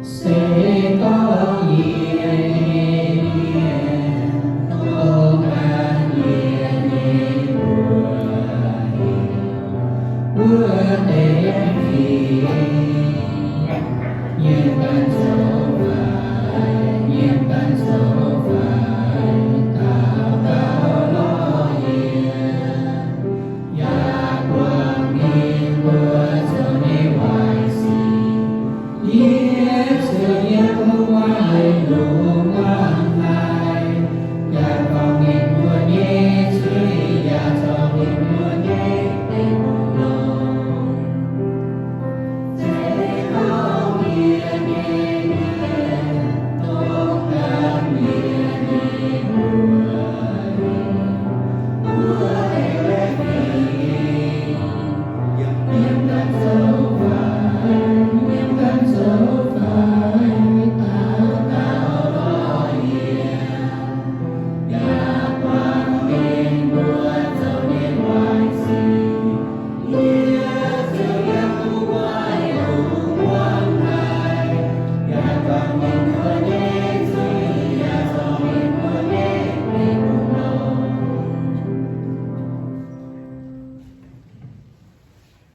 sẽ có nhiều không an nhiều bữa để khi nhiên ban số phải nhiên ban số phải tạo cao lo ya quang minh bữa giờ này hoài gì